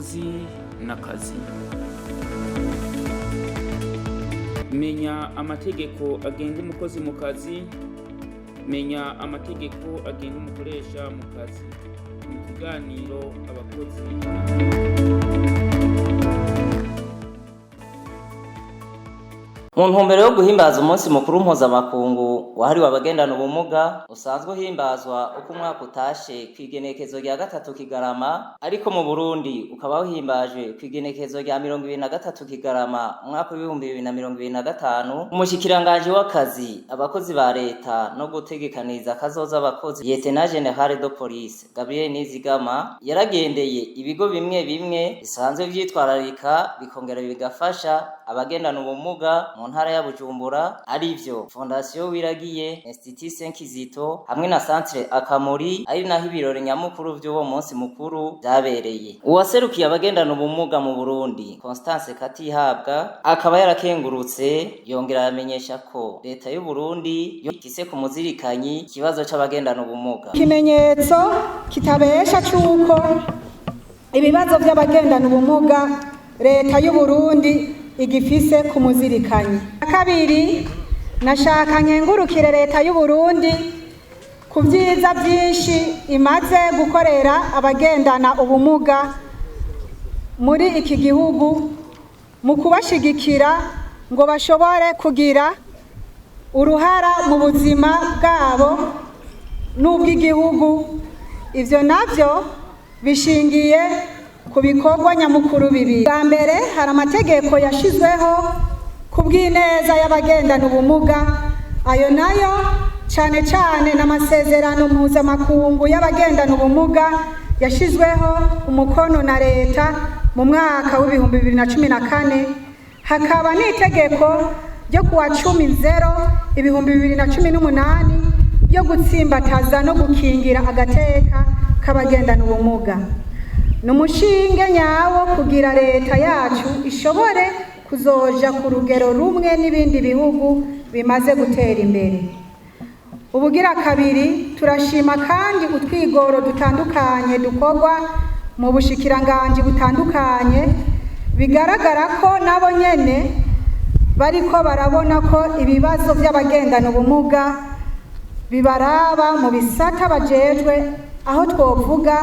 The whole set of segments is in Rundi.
abakozi n'akazi. Menya amategeko agenga umukozi mu kazi, menya amategeko agenga umukoresha mu kazi. Mu kiganiro abakozi mu ntumbero yo guhimbaza umunsi mukuru mpuzamakungu wahariwe abagendana ubumuga usanzwe uhimbazwa uko umwaka utashe kw'igenekezo rya 3 Kigarama, ariko mu Burundi ukaba uhimbajwe kw'igenekezo rya 23 Kigarama umwaka w'2025. Umushikiranganji w'akazi, abakozi ba leta no gutegekaniza kazoza abakozi Lieutenant General de Police Gabriel Nizigama yaragendeye ibigo bimwe bimwe bisanzwe vyitwararika bikongera bigafasha abagendana ubumuga mu ntara ya Bujumbura, arivyo Fondation Wiragiye, Institut Senkizito hamwe na Centre Akamuri, ari naho ibirori nyamukuru vy'uwo munsi mukuru vyabereye. Uwaserukiye abagendana ubumuga mu Burundi Constance Katihabwa akaba yarakengurutse yongera yamenyesha ko leta y'u Burundi yokise ku muzirikanyi ikibazo c'abagendana ubumuga. Kimenyetso kitabesha cuko ibibazo by'abagendana ubumuga leta y'u Burundi igifise ku muzirikanyi. Kabiri, nashaka nkengurukire leta y'u Burundi ku vyiza byinshi imaze gukorera abagendana ubumuga muri iki gihugu mu kubashigikira ngo bashobore kugira uruhara mu buzima bwabo n'ubw'igihugu. Ivyo navyo bishingiye ku bikorwa nyamukuru bibiri. Bwa mbere hari amategeko yashizweho ku bw'ineza y'abagendana ubumuga, ayo nayo cane cane n'amasezerano mpuzamakungu y'abagendana ubumuga yashizweho umukono na leta mu mwaka w'2014. Hakaba n'itegeko ryo kuwa 10/2018 ryo gutsimbataza no gukingira agateka k'abagendana ubumuga. Numushinge nyawo kugira leta yacu ishobore kuzoja ku rugero rumwe n'ibindi bihugu bimaze gutera imbere. Ubugira kabiri, turashima kandi utwigoro dutandukanye dukorwa mu bushikiranganji butandukanye, bigaragara ko nabo nyene bariko barabona ko ibibazo by'abagendana ubumuga bibaraba mu bisata bajejwe, aho twovuga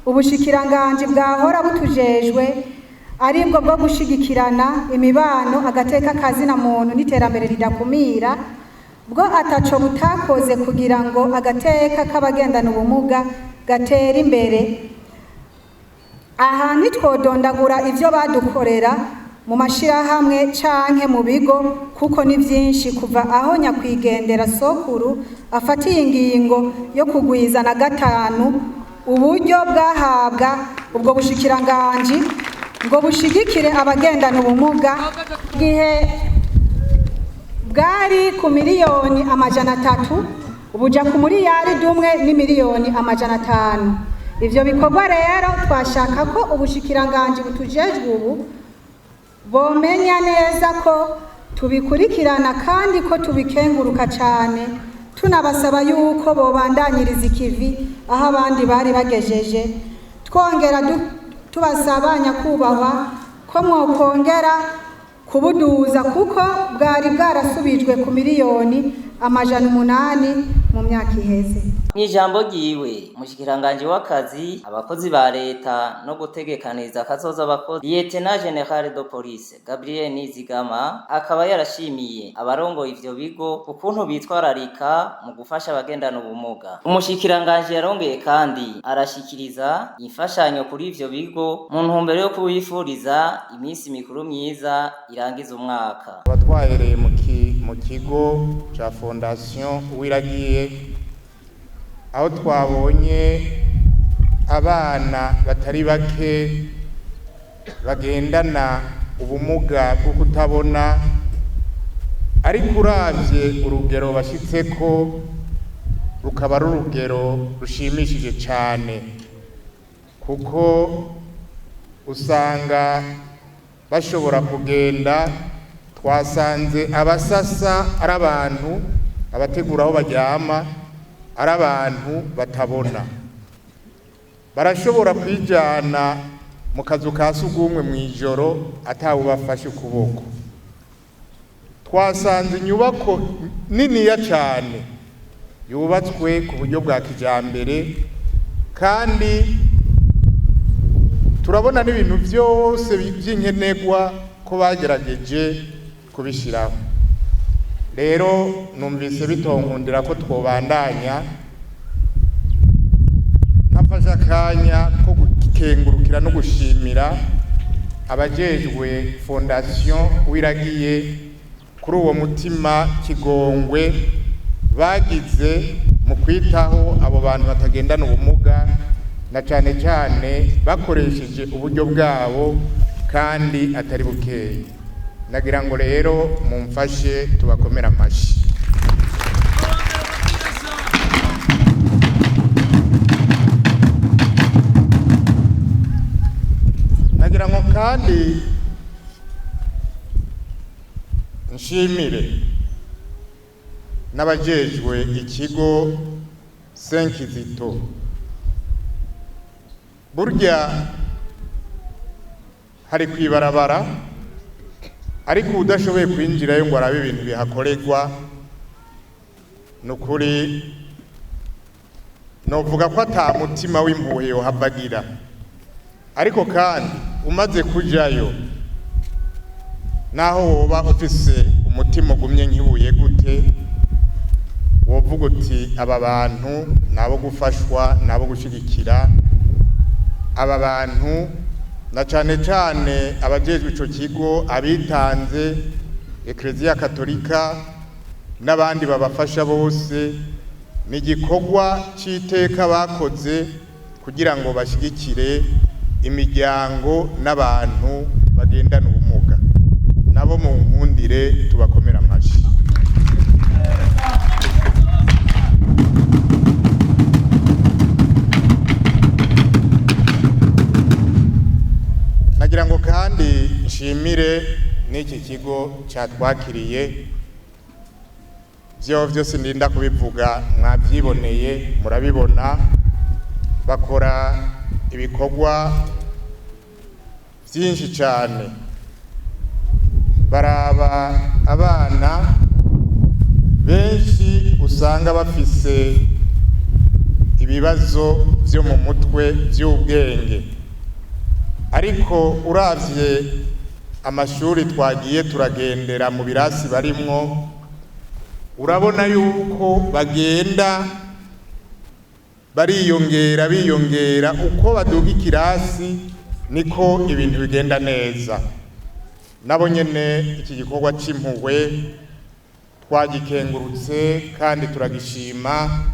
ubushikiranganji bwahora butujejwe aribwo bwo gushigikirana imibano, agateka kazina muntu n'iterambere ridakumira, bwo ataco butakoze kugira ngo agateka k'abagendana ubumuga gatera imbere. Aha ntitwodondagura ivyo badukorera mu mashirahamwe canke mu bigo kuko ni vyinshi, kuva aho nyakwigendera sokuru afatiye ingingo yo kugwiza na 5 uburyo bwahabwa ubwo bushikiranganji ngo bushigikire abagendana ubumuga, gihe bwari ku miliyoni 300 ubuja ku miliyari 1 n'imiliyoni 500. Ivyo bikorwa rero twashaka ko ubushikiranganji butujejwe ubu bomenya neza ko tubikurikirana kandi ko tubikenguruka cane, tunabasaba yuko bobandanyiriza ikivi aho abandi bari bagejeje. Twongera tubasaba nyakubahwa ko mwokongera kubuduza kuko bwari bwarasubijwe ku miliyoni 800 mu myaka iheze. Mw'ijambo ryiwe umushikiranganji w'akazi, abakozi ba leta no gutegekaniza kazoza abakozi Lieutenant General de Police Gabriel Nizigama akaba yarashimiye abarongoye ivyo bigo ukuntu bitwararika mu gufasha abagendana ubumuga. Umushikiranganji yarongeye kandi arashikiriza imfashanyo kuri ivyo bigo mu ntumbero yo kubifuriza iminsi mikuru myiza irangiza umwaka. Batwahereye mu kigo ca Fondation Wiragiye, aho twabonye abana batari bake bagendana ubumuga bwo kutabona, ariko uravye urugero bashitseko rukaba ari urugero rushimishije cane, kuko usanga bashobora kugenda. Twasanze abasasa ari abantu, abategura aho baryama ari abantu batabona, barashobora kwijana mu kazu ka sugumwe mw'ijoro atawubafashe ukuboko. Twasanze inyubako niniya cyane yubatswe ku buryo bwa kijambere, kandi turabona n'ibintu byose by'inkenegwa ko bagerageje kubishiraho. Rero numvise bitonkundira ko twobandanya, nafashe akanya ko gukengurukira no gushimira abajejwe Fondation Uwiragiye kuri uwo mutima kigongwe bagize mu kwitaho abo bantu batagendana ubumuga, na cyane cyane bakoresheje uburyo bwabo kandi atari bukeye. Nagira ngo rero mumfashe tubakomera amashi. Nagira ngo kandi nshimire n'abajejwe ikigo Senkizito. Burya hari kwibarabara, ariko udashoboye kwinjirayo ngo arabe ibintu bihakorerwa, nukuri novuga ko ata mutima w'impuhwe yohavagira. Ariko kandi umaze kujayo, naho woba ufise umutima ugumye nk'ibuye gute, wovuga uti aba bantu nabo gufashwa, nabo gushigikira. Aba bantu na cyane cyane abajejwe ico kigo, abitanze, Eklezia Katolika n'abandi babafasha bose, n'igikorwa c'iteka bakoze kugira ngo bashigikire imiryango n'abantu bagendana ubumuga. Nabo mu nkundire tubakomera amashi. Nagira ngo kandi nshimire n'iki kigo cyatwakiriye. Byose ndinda kubivuga, mwabyiboneye, murabibona. Bakora ibikorwa byinshi cyane, baraba abana benshi usanga bafise ibibazo byo mu mutwe by'ubwenge, ariko uravye amashuri twagiye turagendera mu birasi barimwo, urabona yuko bagenda biyongera uko baduga ikirasi niko ibintu bigenda neza. Nabo nyene iki gikorwa c'impuhwe twagikengurutse kandi turagishima,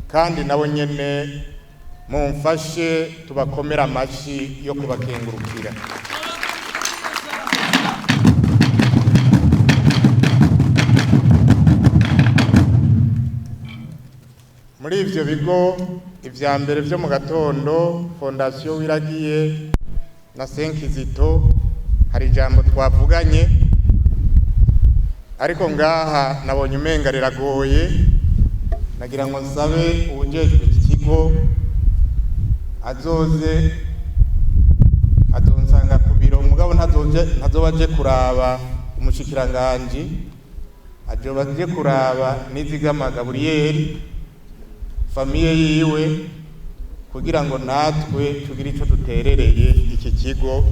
kandi nabo nyene mumfashe tubakomera amashi yo kubakengurukira. Muri ivyo bigo ivya mbere vyo mu gatondo, Fondation Uwiragiye na Senkizito, hari ijambo twavuganye, ariko ngaha nabonye umenga riragoye. Nagira ngo nsabe uwujejwe iki kigo azonsanga ku biro, mugabo ntazobaje kuraba umushikiranganji, aje kuraba Nizigama Gaburiyeri famiye yiwe, kugira ngo natwe tugire ico duterereye iki kigo,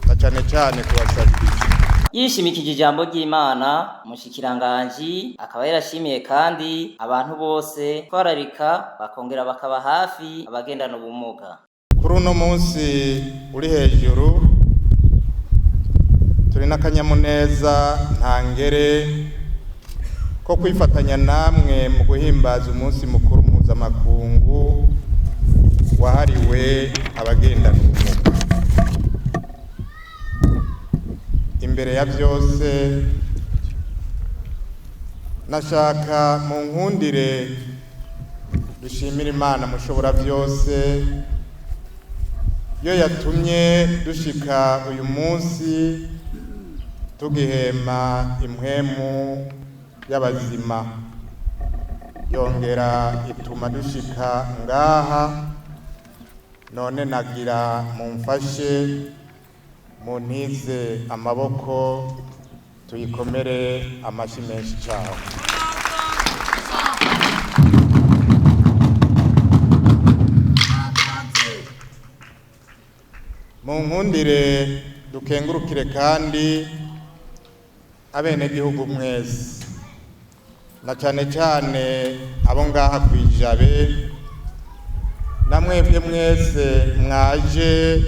na cane cane kubasabiriza. Yishimikije ijambo ry'Imana, umushikiranganji akaba yarashimiye kandi abantu bose twararika bakongera bakaba hafi abagendana ubumuga. Kuri uno munsi uri hejuru, turi n'akanyamuneza ntangere ko kwifatanya namwe mu guhimbaza umunsi mukuru mpuzamakungu wahariwe abagendana ubumuga. Imbere ya byose nashaka mu nkundire dushimira Imana mushobora byose, yo yatumye dushika uyu munsi tugihema impwemu y'abazima, yongera ituma dushika ngaha none nagira mumfashe muntize amaboko tuyikomere amashyi menshi cyane. Munkundire dukengurukire kandi abenegihugu mwese na cyane cyane abo ngaha kwijabe namwebwe mwese mwaje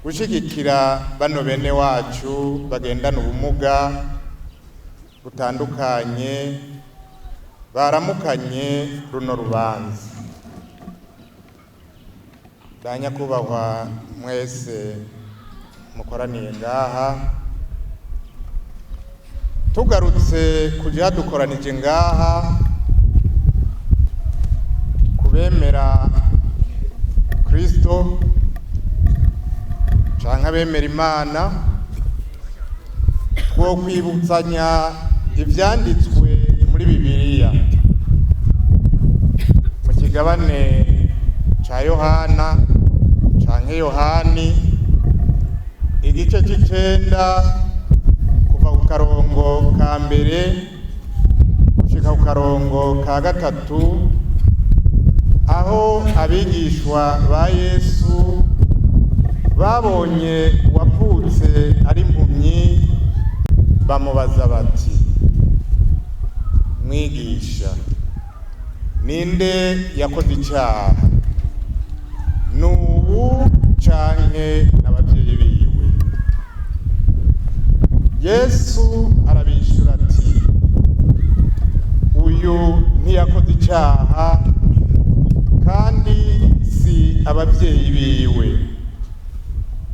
gushigikira bano bene wacu bagendana ubumuga butandukanye baramukanye runo rubanza. Nyakubahwa mwese mukoraniye ngaha, tugarutse kuja dukoranije ngaha kubemera Kristo canke abemera Imana, two kwibutsanya ivyanditswe muri Bibiliya mu kigabane ca Yohana canke Yohani igice c'9 kuva ku karongo ka mbere gushika ku karongo ka 3, aho abigishwa ba Yesu babonye uwavutse ari impumyi bamubaza bati, mwigisha, ninde yakoze icyaha, nubu canke n'abavyeyi biwe? Yesu arabishura ati, uyu ntiyakoze icyaha kandi si abavyeyi biwe,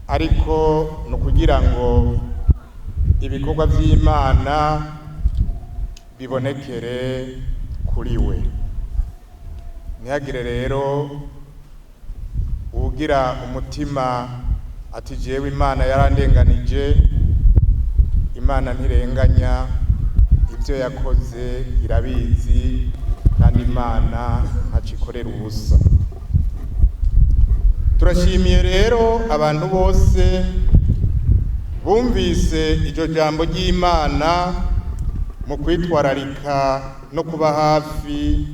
ariko no kugira ngo ibikorwa vy'Imana bibonekere kuri we. Ntihagire rero ugira umutima ati jewe Imana yarandenganije. Imana ntirenganya, ibyo yakoze irabizi, kandi Imana ntacikorera ubusa. Turashimiye rero abantu bose bumvise iryo jambo ry'Imana mu kwitwararika no kuba hafi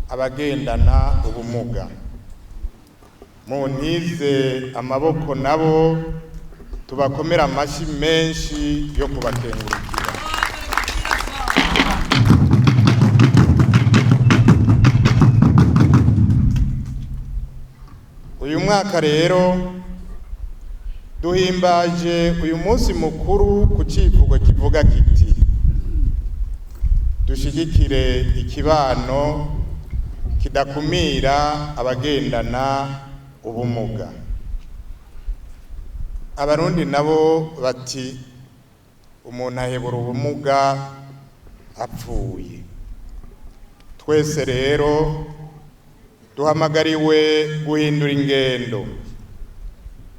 abagendana ubumuga. Muntize amaboko nabo tubakomera amashyi menshi yo kubakengurukira. Uyu mwaka rero duhimbaje uyu munsi mukuru ku civugo kivuga kiti, dushigikire ikibano kidakumira abagendana ubumuga. Abarundi nabo bati, umuntu ahebura ubumuga apfuye. Twese rero duhamagariwe guhindura ingendo,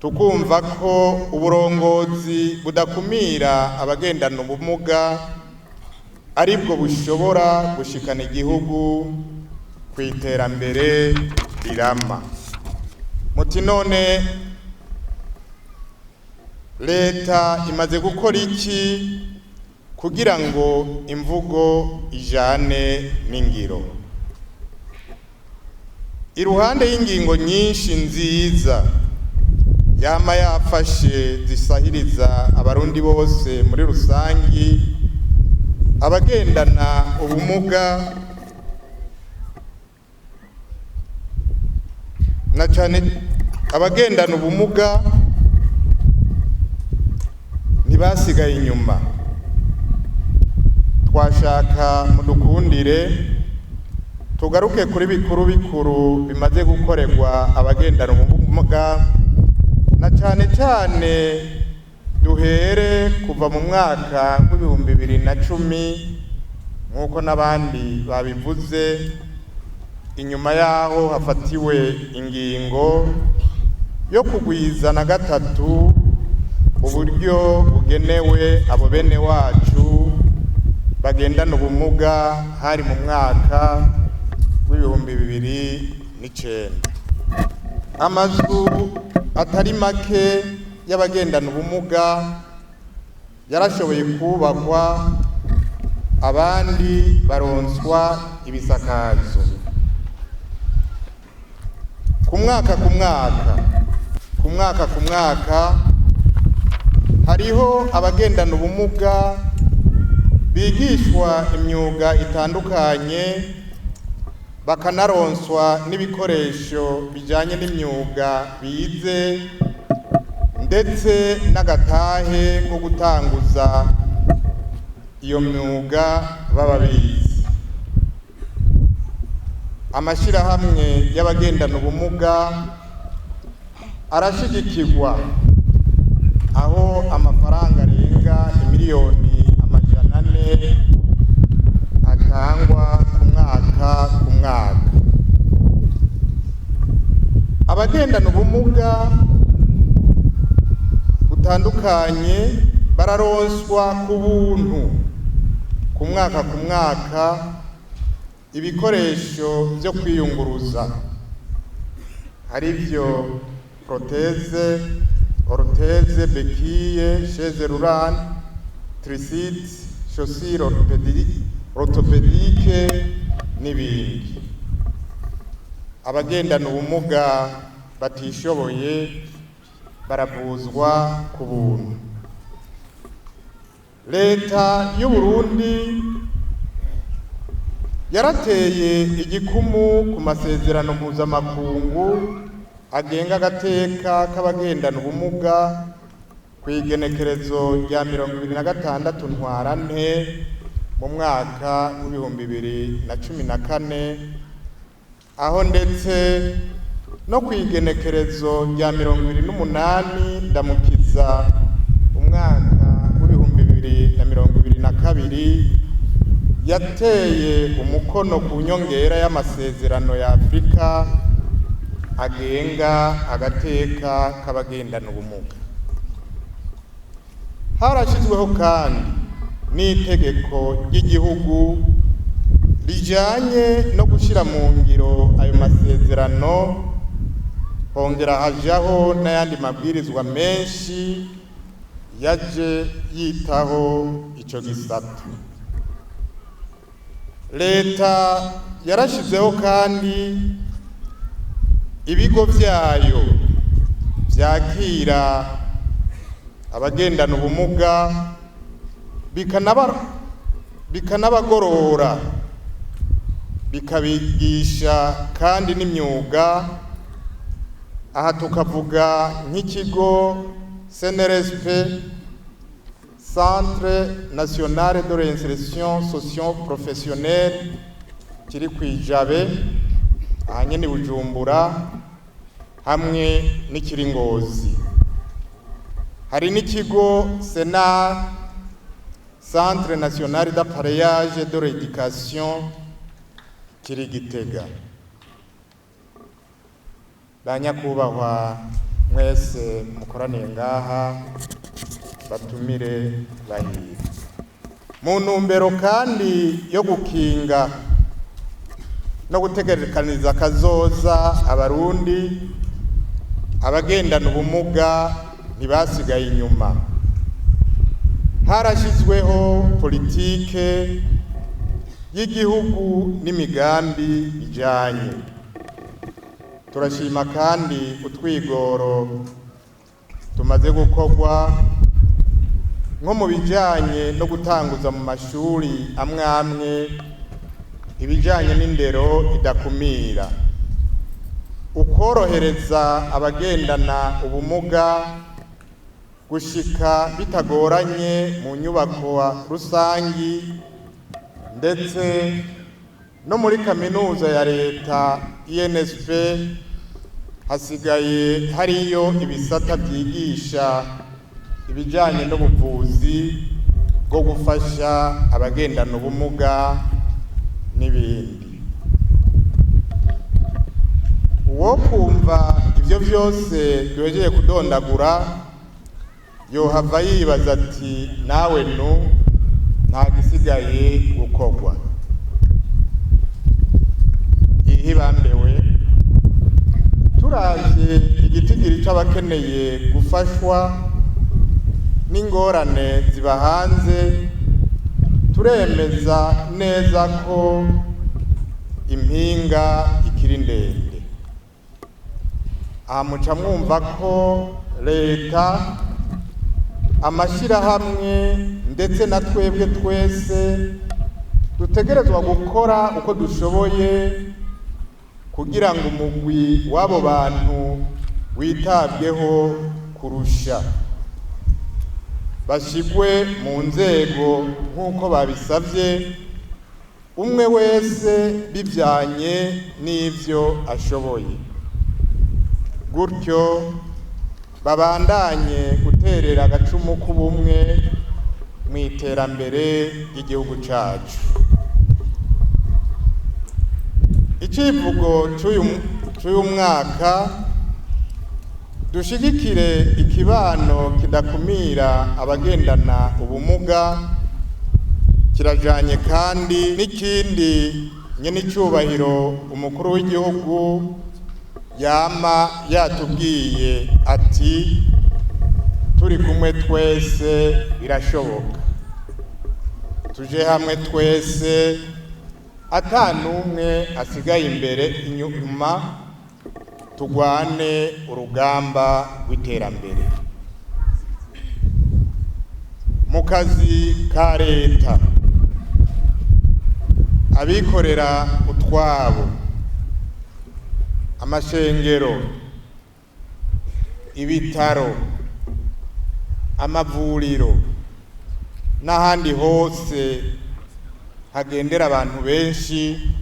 tukumva ko uburongozi budakumira abagendana ubumuga aribwo bushobora gushikana igihugu ku iterambere rirama. Muti none leta imaze gukora iki kugira ngo imvugo ijane n'ingiro? Iruhande y'ingingo nyinshi nziza yama yafashe zisahiriza abarundi bose muri rusangi, abagendana ubumuga na cyane abagendana ubumuga ntibasigaye inyuma. Twashaka mudukundire tugaruke kuri bikuru bikuru bimaze gukorerwa abagendana ubumuga, na cyane cyane duhere kuva mu mwaka w'ibihumbi 2010 nk'uko n'abandi babivuze, inyuma yaho hafatiwe ingingo yo kugwiza na 3 uburyo bugenewe abo bene wacu bagendana ubumuga hari mu mwaka w'ibihumbi 2009. amazu atari make y'abagendana ubumuga yarashoboye kubakwa, abandi baronswa ibisakazo. Ku mwaka hariho abagendana ubumuga bigishwa imyuga itandukanye, bakanaronswa n'ibikoresho bijanye n'imyuga bize, ndetse n'agatahe ko gutanguza iyo myuga baba bize. Amashirahamwe y'abagendana ubumuga arashigikirwa, aho amafaranga arenga imiliyoni 400 atangwa ku mwaka. Abagendana ubumuga butandukanye bararonswa ku buntu ku mwaka ibikoresho byo kwiyunguruza, ari byo proteze, orthèse, béquille, chaise roulante, tricycle, chaussures orthopédique n'ibindi. Abagendana ubumuga batishoboye baravuzwa ku buntu. Leta y'u Burundi yarateye igikumu ku masezerano mpuzamakungu agenga agateka k'abagendana ubumuga ku igenekerezo rya 26 Ntwarante mu mwaka w'2014, aho ndetse no ku igenekerezo rya 28 Ndamukiza umwaka w'2022 yateye umukono ku nyongera y'amasezerano ya Afrika agenga agateka k'abagendana ubumuga. Harashyizweho kandi n'itegeko ry'igihugu rijanye no gushyira mu ngiro ayo masezerano, hongera hajaho n'ayandi mabwirizwa menshi yaje yitaho ico gisata. Leta yarashizeho kandi ibigo vyayo vyakira abagendana ubumuga bikanabagorora, bikabigisha kandi n'imyuga. Aha tukavuga nk'ikigo CNRSP, Centre National de l'Insertion Socio-Professionnelle, kiri kwijabe ahanyene Bujumbura, hamwe n'ikiri Ngozi. Hari n'ikigo Senar, Centre National d'Appareillage de l'Éducation, kiri Gitega. Banyakubahwa mwese mukoraniye ngaha, batumire bahire. Mu ntumbero kandi yo gukinga no gutegerekaniza kazoza abarundi, abagendana ubumuga ntibasigaye inyuma. Harashyizweho politike y'igihugu n'imigambi bijanye. Turashima kandi utwigoro tumaze gukorwa nko mu bijanye no gutanguza mu mashuri amwe ibijanye n'indero idakumira, ukorohereza abagendana ubumuga gushika bitagoranye mu nyubako rusangi, ndetse no muri kaminuza ya leta INSP hasigaye hariyo ibisata byigisha ibijanye n'ubuvuzi bwo gufasha abagendana ubumuga n'ibindi. Uwo kumva ibyo byose byogeye kudondagura yohava yibaza ati nawe nta gisigaye gukorwa. Ihibambewe turavye igitigiri c'abakeneye gufashwa n'ingorane ziba hanze, turemeza neza ko impinga ikiri ndende. Aha muca mwumva ko leta, amashirahamwe ndetse na twebwe twese dutegerezwa gukora uko dushoboye kugira ngo umugwi w'abo bantu witabweho kurusha, bashigwe mu nzego nk'uko babisabye, umwe wese bivyanye n'ivyo ashoboye, gutyo babandanye guterera agacumu k'ubumwe mu iterambere ry'igihugu cacu. Icivugo c'uyu mwaka, dushigikire ikibano kidakumira abagendana ubumuga, kirajanye kandi n'ikindi nyenicubahiro umukuru w'igihugu yama yatubwiye ati turi kumwe twese birashoboka. Tuje hamwe twese, ata n'umwe asigaye imbere inyuma, tugwane urugamba rw'iterambere. Mu kazi ka leta, abikorera utwabo, amashengero, ibitaro, amavuriro n'ahandi hose hagendera abantu benshi,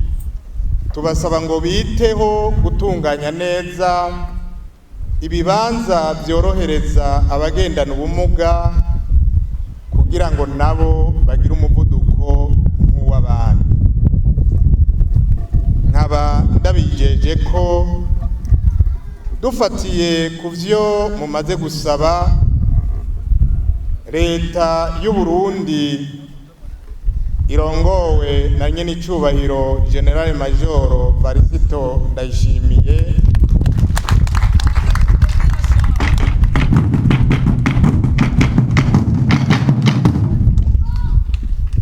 tubasaba ngo biteho gutunganya neza ibibanza byorohereza abagendana ubumuga kugira ngo nabo bagire umuvuduko nk'uw'abandi. Nkaba ndabijeje ko dufatiye ku vyo mumaze gusaba, leta y'u Burundi irongowe na nyenicubahiro General Major Varisito Ndayishimiye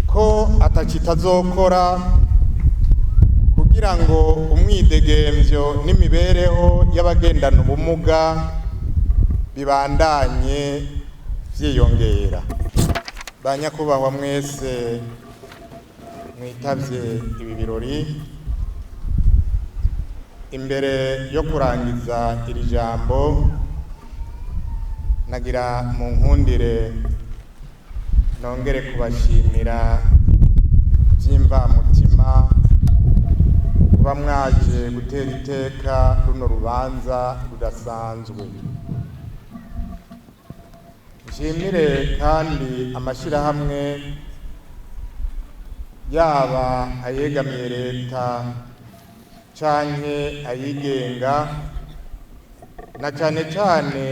ko atacitazokora kugira ngo umwidegemvyo n'imibereho y'abagendana ubumuga bibandanye vyiyongera. Banyakubahwa mwese mwitavye ibi birori, imbere yo kurangiza iri jambo nagira mu nkundire nongere kubashimira vy'imvamutima kuba mwaje gutera iteka runo rubanza rudasanzwe. Nshimire kandi amashirahamwe yaba ayegamiye leta canke ayigenga, na cane cane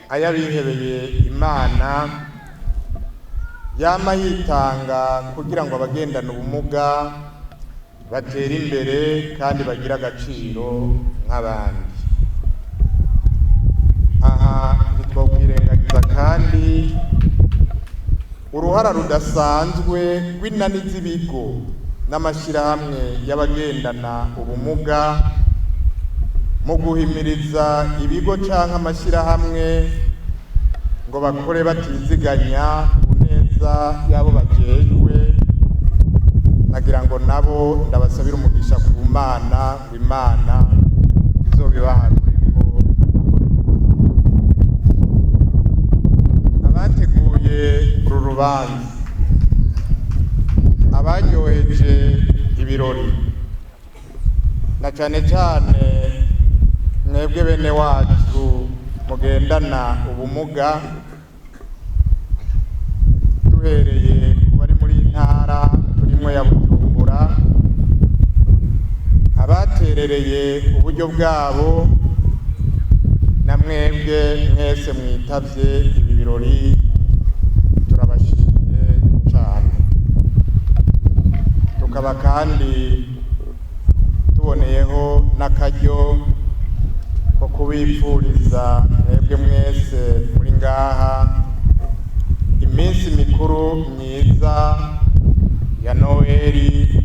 ayabihebeye Imana, yama yitanga kugira ngo abagendana ubumuga batere imbere kandi bagire agaciro nk'abandi. Aha ntitwokwirengagiza kandi uruhara rudasanzwe rw'inani z'ibigo n'amashirahamwe y'abagendana ubumuga mu guhimiriza ibigo canke amashirahamwe ngo bakore batiziganya ku neza y'abo bajejwe. Nagira ngo nabo ndabasabira umugisha ku Mana, ngo Imana izobibaharuriko. Abateguye uru rubanza, abaryoheje ibirori, na cane cane mwebwe bene wacu mugendana ubumuga, duhereye ku bari muri ntara turimwo ya Bujumbura, abaterereye uburyo bwabo, na mwebwe mwese mwitavye ibi birori, turabashimiye cane. Tukaba kandi tuboneyeho n'akaryo kubipfuriza mwebwe mwese muri ngaha iminsi mikuru myiza ya Noheli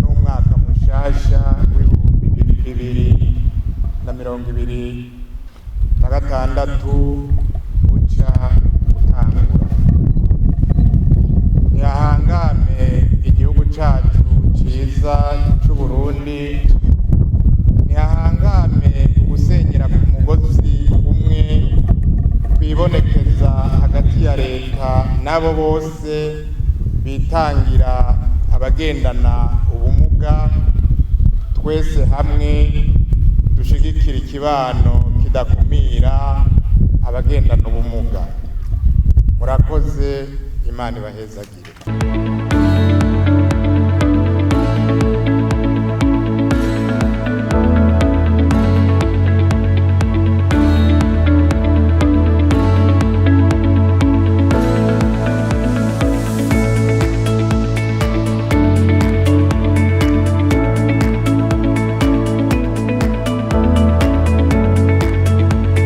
n'umwaka mushasha w'2026 uca utangura. Nihahangame igihugu cacu ciza c'Uburundi, nihahangame gusenyera ku mugozi umwe kwibonekeza hagati ya leta n'abo bose bitangira abagendana ubumuga. Twese hamwe dushigikira ikibano kidakumira abagendana ubumuga. Murakoze, Imana ibahezagire.